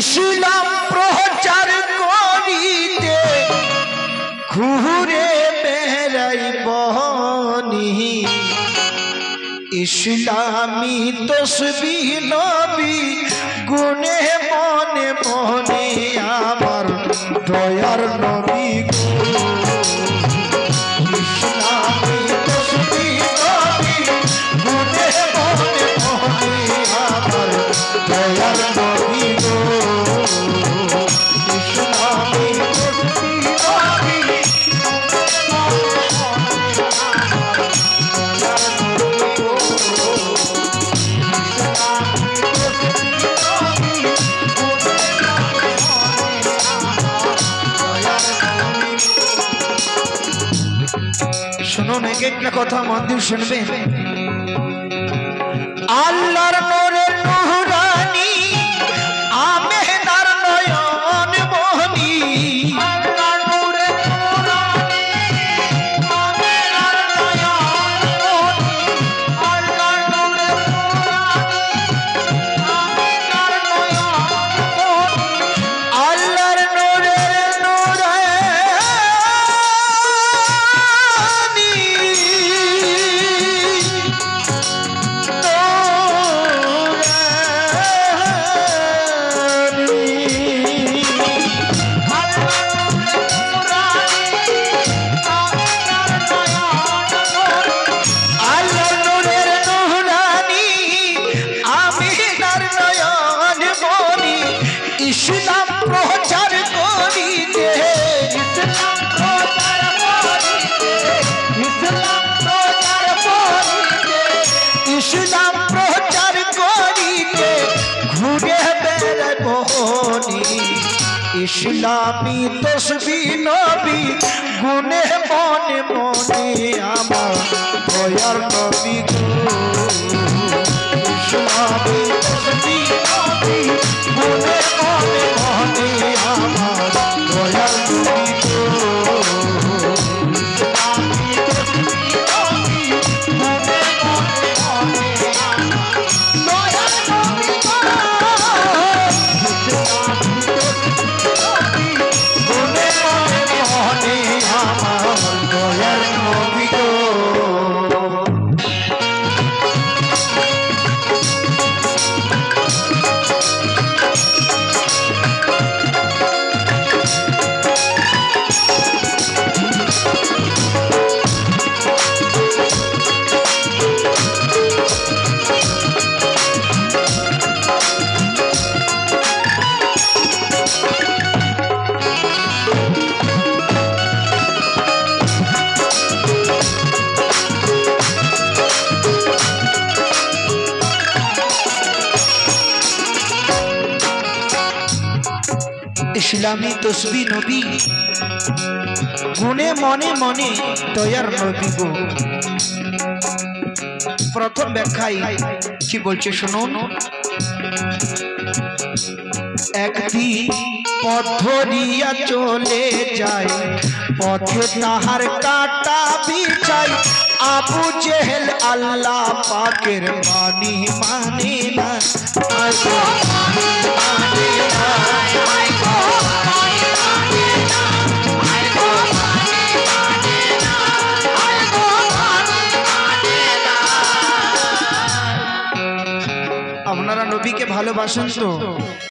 ইসলাম প্রচার করিতে ঘুরে বেড়াই বহনি ইসলামী তসবিহ নবী গুনে মনে মনে আমার দয়ার নবী ইসলামী তসবিহ নবী গুনে মনে মনে আমার দয়ার নবী ইসলামী তসবিহ নবী শুনুন এক একটা কথা মন দিয়ে শুনবেন আল্লাহর নূরের নুরানি আমেনার নয়ন মোহনী আল্লাহর নূরের নুরানি আমেনার নয়ন মোহনী আল্লাহর নূরের নুরানি আমেনার নয়ন মোহনী আল্লাহর নূরের নুরানি ইসলাম প্রচার করিতে ইসলাম প্রচার করিতে ইসলাম প্রচার করিতে ইসলাম প্রচার করিতে ঘুরে বেড়াই বহনি ইসলামী তসবিহ নবী গুনে মনে মনে আমার দয়ার নবী ইসলামী তসবিহ নবী গুনে মনে মনে আমার দয়ার নবী ইসলামী তসবিহ নবী গুনে মনে মনে আমার দয়ার নবী গুনে মনে মনে আমার দয়ার নবী ইসলামী তসবিহ নবী গুনে মনে মনে দয়ার নবী গো প্রথম ব্যাখ্যায় কি বলছে শুনুন একদিন পথ ধরিয়া চলে যায় পথে তাহার কাটা বিছাই আবু জেহেল আল্লাহ পাকের বাণী মানে না আপনারা নবীকে ভালোবাসেন তো?